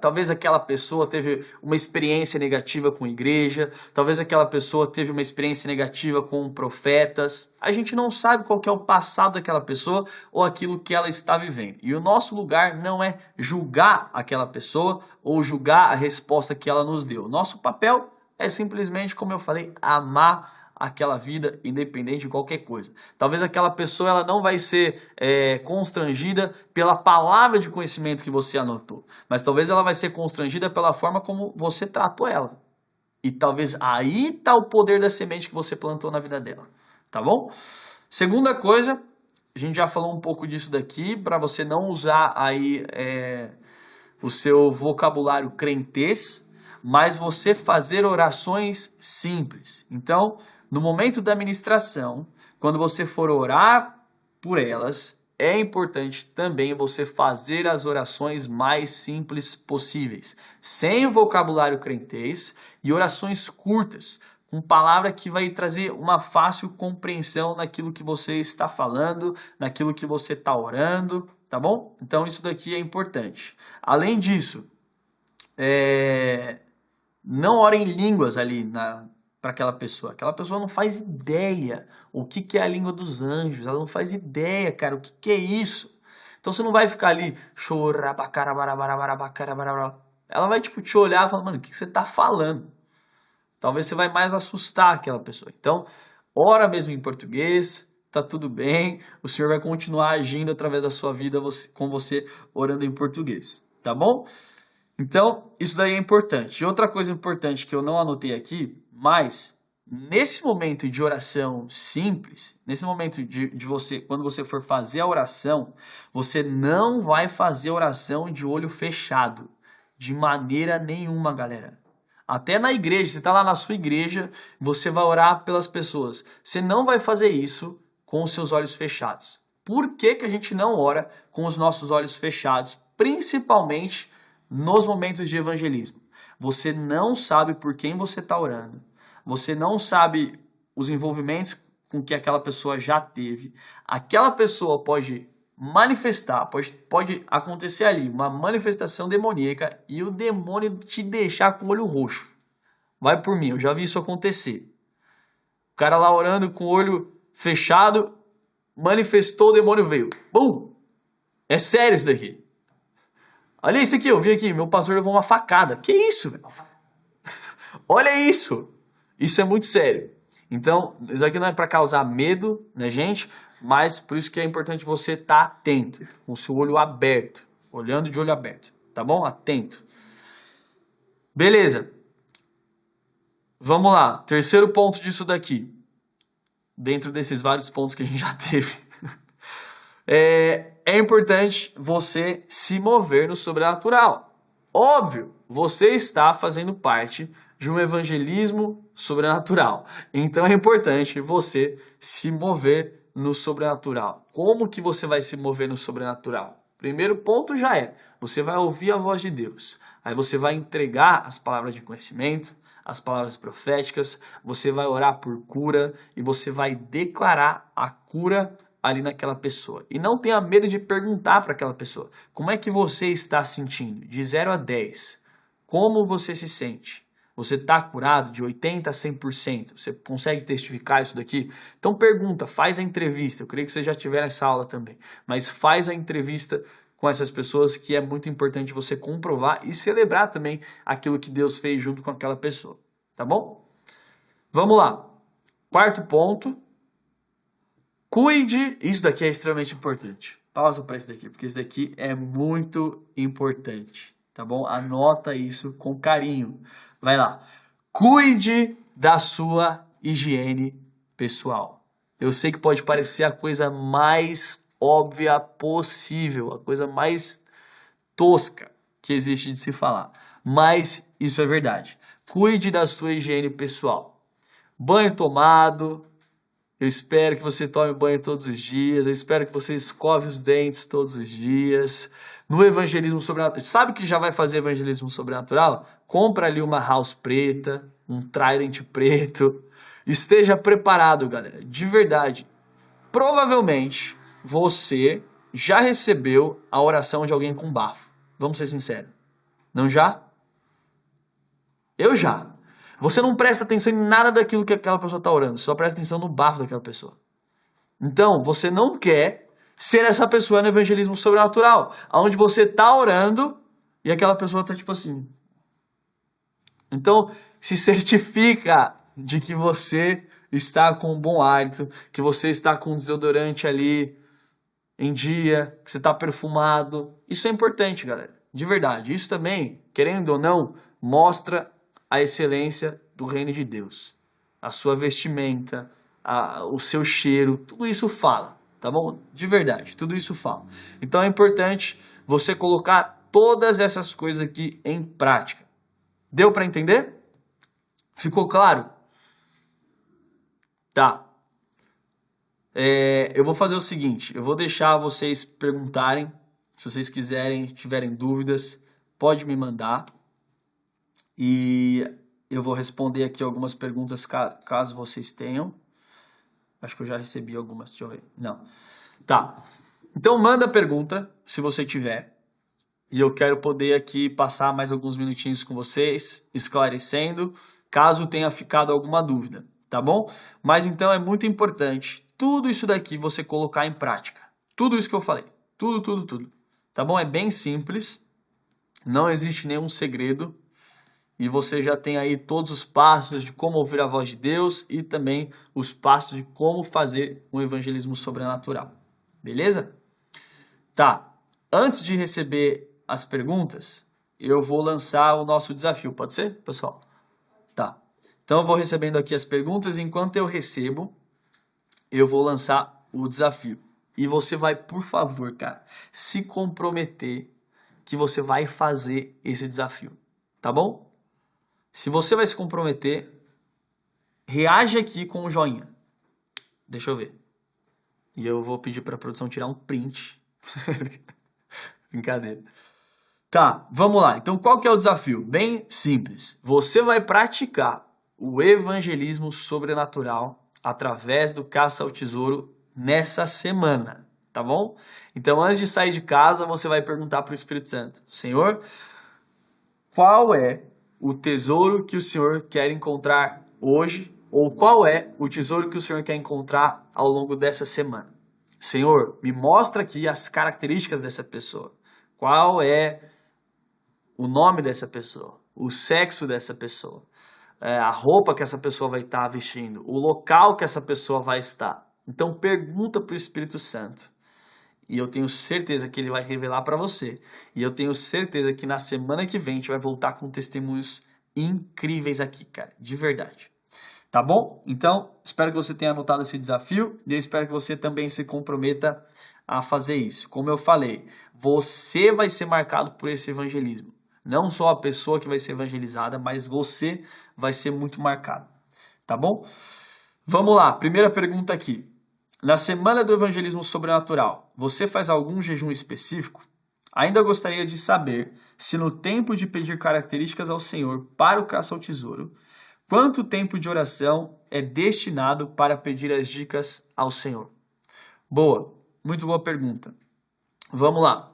talvez aquela pessoa teve uma experiência negativa com igreja, talvez aquela pessoa teve uma experiência negativa com profetas. A gente não sabe qual que é o passado daquela pessoa ou aquilo que ela está vivendo. E o nosso lugar não é julgar aquela pessoa ou julgar a resposta que ela nos deu. Nosso papel é simplesmente, como eu falei, amar aquela vida, independente de qualquer coisa. Talvez aquela pessoa ela não vai ser constrangida pela palavra de conhecimento que você anotou, mas talvez ela vai ser constrangida pela forma como você tratou ela. E talvez aí está o poder da semente que você plantou na vida dela, tá bom? Segunda coisa, a gente já falou um pouco disso daqui, para você não usar aí o seu vocabulário crentez, mas você fazer orações simples. Então, no momento da ministração, quando você for orar por elas, é importante também você fazer as orações mais simples possíveis, sem o vocabulário crentez e orações curtas, com palavra que vai trazer uma fácil compreensão naquilo que você está falando, naquilo que você está orando, tá bom? Então isso daqui é importante. Além disso, não ore em línguas ali para aquela pessoa. Aquela pessoa não faz ideia o que é a língua dos anjos. Ela não faz ideia, cara, o que é isso. Então você não vai ficar ali ela vai tipo te olhar e falar, mano, o que você tá falando? Talvez você vai mais assustar aquela pessoa. Então, ora mesmo em português, tá tudo bem. O Senhor vai continuar agindo através da sua vida com você orando em português, tá bom? Então, isso daí é importante. E outra coisa importante que eu não anotei aqui, mas nesse momento de oração simples, nesse momento de você, quando você for fazer a oração, você não vai fazer oração de olho fechado. De maneira nenhuma, galera. Até na igreja, você está lá na sua igreja, você vai orar pelas pessoas. Você não vai fazer isso com os seus olhos fechados. Por que que a gente não ora com os nossos olhos fechados? Principalmente nos momentos de evangelismo. Você não sabe por quem você está orando. Você não sabe os envolvimentos com que aquela pessoa já teve. Aquela pessoa pode manifestar, pode acontecer ali uma manifestação demoníaca e o demônio te deixar com o olho roxo. Vai por mim, eu já vi isso acontecer. O cara lá orando com o olho fechado, manifestou, o demônio veio. Bum! É sério isso daqui. Olha isso aqui, eu vi aqui, meu pastor levou uma facada. Que isso, velho? Olha isso! Isso é muito sério. Então, isso aqui não é para causar medo, né, gente? Mas por isso que é importante você estar atento, com o seu olho aberto, olhando de olho aberto, tá bom? Atento. Beleza. Vamos lá, terceiro ponto disso daqui. Dentro desses vários pontos que a gente já teve. É importante você se mover no sobrenatural. Óbvio, você está fazendo parte de um evangelismo sobrenatural. Então é importante você se mover no sobrenatural. Como que você vai se mover no sobrenatural? Primeiro ponto você vai ouvir a voz de Deus. Aí você vai entregar as palavras de conhecimento, as palavras proféticas, você vai orar por cura e você vai declarar a cura ali naquela pessoa. E não tenha medo de perguntar para aquela pessoa, como é que você está sentindo? De 0 a 10, como você se sente? Você está curado de 80% a 100%? Você consegue testificar isso daqui? Então pergunta, faz a entrevista. Eu creio que você já tiver essa aula também. Mas faz a entrevista com essas pessoas, que é muito importante você comprovar e celebrar também aquilo que Deus fez junto com aquela pessoa. Tá bom? Vamos lá. Quarto ponto. Cuide. Isso daqui é extremamente importante. Pausa para isso daqui, porque isso daqui é muito importante. Tá bom? Anota isso com carinho. Vai lá. Cuide da sua higiene pessoal. Eu sei que pode parecer a coisa mais óbvia possível, a coisa mais tosca que existe de se falar. Mas isso é verdade. Cuide da sua higiene pessoal. Banho tomado. Eu espero que você tome banho todos os dias. Eu espero que você escove os dentes todos os dias. No evangelismo sobrenatural, sabe que já vai fazer evangelismo sobrenatural? Compra ali uma house preta, um trident preto. Esteja preparado, galera. De verdade. Provavelmente você já recebeu a oração de alguém com bafo. Vamos ser sinceros. Não já? Eu já. Você não presta atenção em nada daquilo que aquela pessoa está orando. Você só presta atenção no bafo daquela pessoa. Então, você não quer ser essa pessoa no evangelismo sobrenatural, onde você está orando e aquela pessoa está tipo assim. Então, se certifica de que você está com um bom hálito, que você está com um desodorante ali em dia, que você está perfumado. Isso é importante, galera. De verdade. Isso também, querendo ou não, mostra a excelência do reino de Deus. A sua vestimenta, o seu cheiro, tudo isso fala, tá bom? De verdade, tudo isso fala. Então é importante você colocar todas essas coisas aqui em prática. Deu para entender? Ficou claro? Tá. Eu vou fazer o seguinte, eu vou deixar vocês perguntarem, se vocês quiserem, tiverem dúvidas, pode me mandar. E eu vou responder aqui algumas perguntas caso vocês tenham. Acho que eu já recebi algumas, deixa eu ver. Não. Tá. Então manda a pergunta, se você tiver. E eu quero poder aqui passar mais alguns minutinhos com vocês, esclarecendo, caso tenha ficado alguma dúvida, tá bom? Mas então é muito importante tudo isso daqui você colocar em prática. Tudo isso que eu falei. Tudo. Tá bom? É bem simples. Não existe nenhum segredo. E você já tem aí todos os passos de como ouvir a voz de Deus e também os passos de como fazer um evangelismo sobrenatural. Beleza? Tá. Antes de receber as perguntas, eu vou lançar o nosso desafio. Pode ser, pessoal? Tá. Então eu vou recebendo aqui as perguntas. Enquanto eu recebo, eu vou lançar o desafio. E você vai, por favor, cara, se comprometer que você vai fazer esse desafio. Tá bom? Se você vai se comprometer, reage aqui com um joinha. Deixa eu ver. E eu vou pedir para a produção tirar um print. Brincadeira. Tá, vamos lá. Então qual que é o desafio? Bem simples. Você vai praticar o evangelismo sobrenatural através do Caça ao Tesouro nessa semana. Tá bom? Então antes de sair de casa, você vai perguntar para o Espírito Santo. Senhor, qual é o tesouro que o Senhor quer encontrar hoje, ou qual é o tesouro que o Senhor quer encontrar ao longo dessa semana? Senhor, me mostra aqui as características dessa pessoa. Qual é o nome dessa pessoa? O sexo dessa pessoa? A roupa que essa pessoa vai estar vestindo? O local que essa pessoa vai estar? Então pergunta para o Espírito Santo. E eu tenho certeza que ele vai revelar para você. E eu tenho certeza que na semana que vem a gente vai voltar com testemunhos incríveis aqui, cara. De verdade. Tá bom? Então, espero que você tenha anotado esse desafio. E eu espero que você também se comprometa a fazer isso. Como eu falei, você vai ser marcado por esse evangelismo. Não só a pessoa que vai ser evangelizada, mas você vai ser muito marcado. Tá bom? Vamos lá. Primeira pergunta aqui. Na semana do evangelismo sobrenatural, você faz algum jejum específico? Ainda gostaria de saber se no tempo de pedir características ao Senhor para o caça ao tesouro, Quanto tempo de oração é destinado para pedir as dicas ao Senhor? Boa, muito boa pergunta. Vamos lá.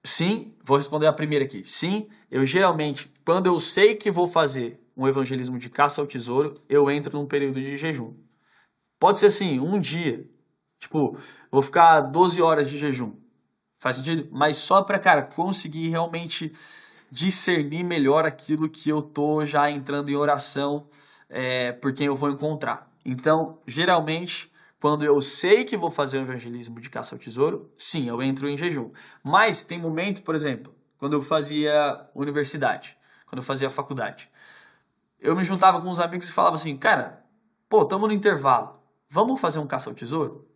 Sim, vou responder a primeira aqui. Sim, eu geralmente, quando eu sei que vou fazer um evangelismo de caça ao tesouro, eu entro num período de jejum. Pode ser assim, um dia. Tipo, vou ficar 12 horas de jejum. Faz sentido? Mas só para, cara, conseguir realmente discernir melhor aquilo que eu tô já entrando em oração por quem eu vou encontrar. Então, geralmente, quando eu sei que vou fazer um evangelismo de caça ao tesouro, sim, eu entro em jejum. Mas tem momento, por exemplo, quando eu fazia universidade, quando eu fazia faculdade, eu me juntava com uns amigos e falava assim, cara, pô, tamo no intervalo, vamos fazer um caça ao tesouro?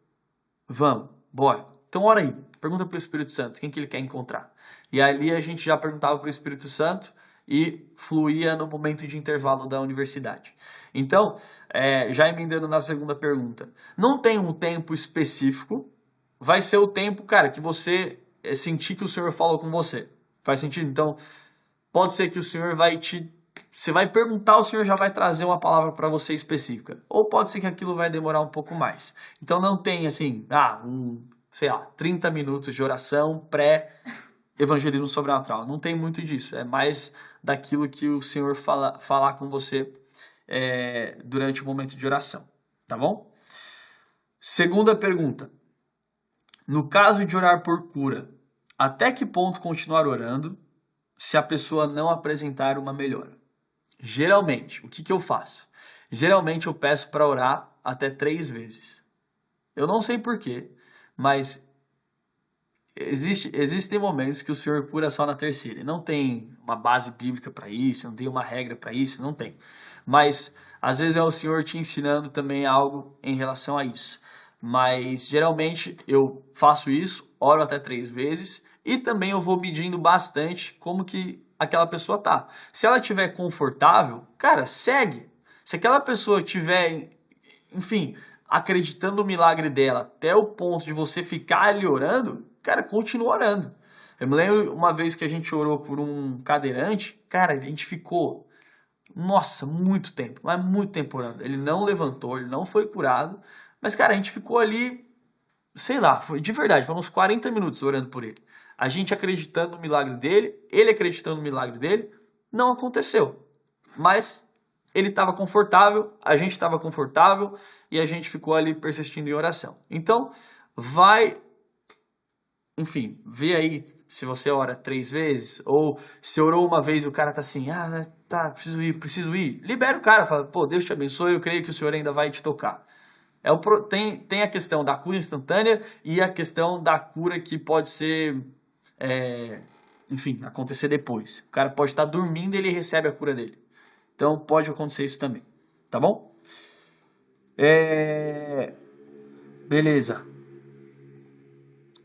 Vamos, bora. Então ora aí, pergunta pro Espírito Santo, quem que ele quer encontrar. E ali a gente já perguntava pro Espírito Santo e fluía no momento de intervalo da universidade. Então, já emendando na segunda pergunta, não tem um tempo específico, vai ser o tempo, cara, que você sentir que o Senhor falou com você. Faz sentido? Então, pode ser que o Senhor você vai perguntar, o Senhor já vai trazer uma palavra para você específica. Ou pode ser que aquilo vai demorar um pouco mais. Então não tem assim, 30 minutos de oração pré-evangelismo sobrenatural. Não tem muito disso. É mais daquilo que o Senhor falar com você durante o momento de oração. Tá bom? Segunda pergunta. No caso de orar por cura, até que ponto continuar orando se a pessoa não apresentar uma melhora? Geralmente, o que eu faço? Geralmente eu peço para orar até 3 vezes. Eu não sei porquê, mas existem momentos que o Senhor cura só na terceira. Não tem uma base bíblica para isso, não tem uma regra para isso, não tem. Mas às vezes é o Senhor te ensinando também algo em relação a isso. Mas geralmente eu faço isso, oro até 3 vezes e também eu vou medindo bastante como que aquela pessoa tá. Se ela estiver confortável, cara, segue. Se aquela pessoa estiver, enfim, acreditando no milagre dela até o ponto de você ficar ali orando, cara, continua orando. Eu me lembro uma vez que a gente orou por um cadeirante, cara, a gente ficou, muito tempo, mas muito tempo orando. Ele não levantou, ele não foi curado, mas, cara, a gente ficou ali, sei lá, foi de verdade, foram uns 40 minutos orando por ele. A gente acreditando no milagre dele, ele acreditando no milagre dele, não aconteceu. Mas ele estava confortável, a gente estava confortável e a gente ficou ali persistindo em oração. Então, vê aí se você ora 3 vezes, ou se orou uma vez e o cara tá assim, preciso ir. Libera o cara, fala, pô, Deus te abençoe, eu creio que o Senhor ainda vai te tocar. Tem a questão da cura instantânea e a questão da cura que pode ser, acontecer depois. O cara pode estar dormindo e ele recebe a cura dele. Então pode acontecer isso também, tá bom? Beleza.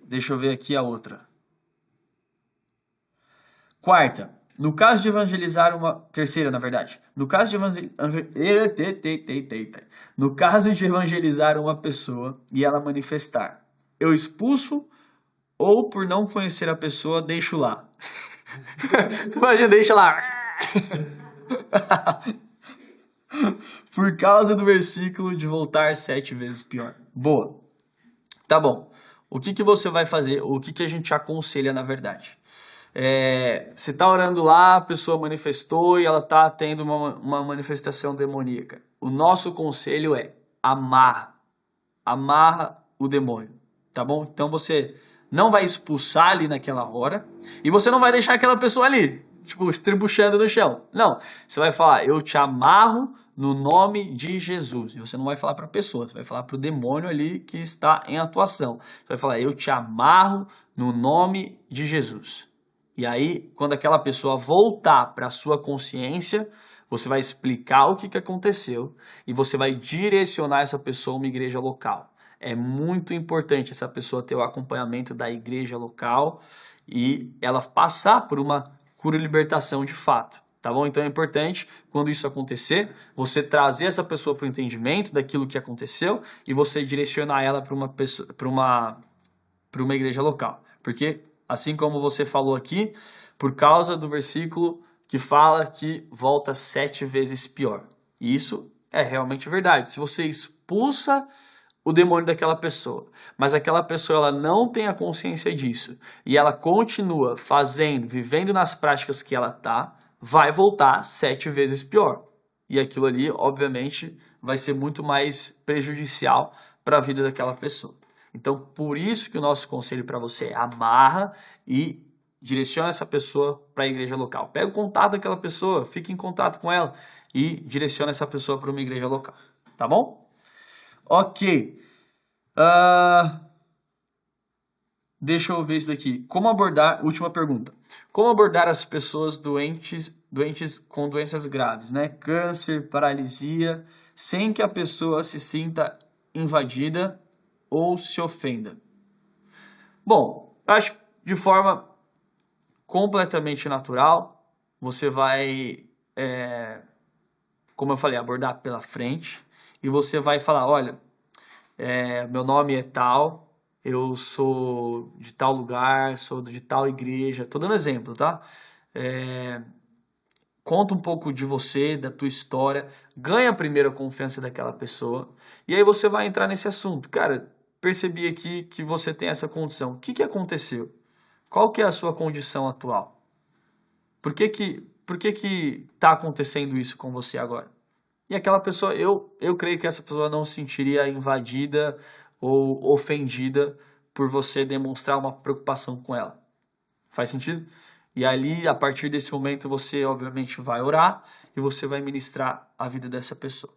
Deixa eu ver aqui a outra. Quarta. No caso de evangelizar terceira, na verdade. No caso de evangelizar uma pessoa e ela manifestar, eu expulso ou por não conhecer a pessoa, deixo lá? Imagina, deixa lá. Por causa do versículo de voltar 7 vezes pior. Boa. Tá bom. O que você vai fazer? O que a gente aconselha, na verdade? Você está orando lá, a pessoa manifestou e ela está tendo uma manifestação demoníaca. O nosso conselho é amarra o demônio, tá bom? Então você não vai expulsar ali naquela hora e você não vai deixar aquela pessoa ali, tipo, estribuchando no chão. Não, você vai falar, eu te amarro no nome de Jesus. E você não vai falar para a pessoa, você vai falar para o demônio ali que está em atuação. Você vai falar, eu te amarro no nome de Jesus. E aí, quando aquela pessoa voltar para a sua consciência, você vai explicar o que aconteceu e você vai direcionar essa pessoa a uma igreja local. É muito importante essa pessoa ter o acompanhamento da igreja local e ela passar por uma cura e libertação de fato. Tá bom? Então é importante, quando isso acontecer, você trazer essa pessoa para o entendimento daquilo que aconteceu e você direcionar ela para uma igreja local. Porque, assim como você falou aqui, por causa do versículo que fala que volta 7 vezes pior. E isso é realmente verdade. Se você expulsa o demônio daquela pessoa, mas aquela pessoa ela não tem a consciência disso e ela continua fazendo, vivendo nas práticas que ela tá, vai voltar 7 vezes pior. E aquilo ali, obviamente, vai ser muito mais prejudicial para a vida daquela pessoa. Então, por isso que o nosso conselho para você é amarra e direciona essa pessoa para a igreja local. Pega o contato daquela pessoa, fique em contato com ela e direciona essa pessoa para uma igreja local. Tá bom? Ok. Deixa eu ver isso daqui. Como abordar... Última pergunta. Como abordar as pessoas doentes com doenças graves, né? Câncer, paralisia, sem que a pessoa se sinta invadida ou se ofenda? Bom, acho que de forma completamente natural, você vai, como eu falei, abordar pela frente e você vai falar, olha, meu nome é tal, eu sou de tal lugar, sou de tal igreja, tô dando exemplo, tá? Conta um pouco de você, da tua história, ganha primeiro a confiança daquela pessoa e aí você vai entrar nesse assunto. Cara, percebi aqui que você tem essa condição. O que aconteceu? Qual que é a sua condição atual? Por que tá acontecendo isso com você agora? E aquela pessoa, eu creio que essa pessoa não se sentiria invadida ou ofendida por você demonstrar uma preocupação com ela. Faz sentido? E ali, a partir desse momento, você obviamente vai orar e você vai ministrar a vida dessa pessoa.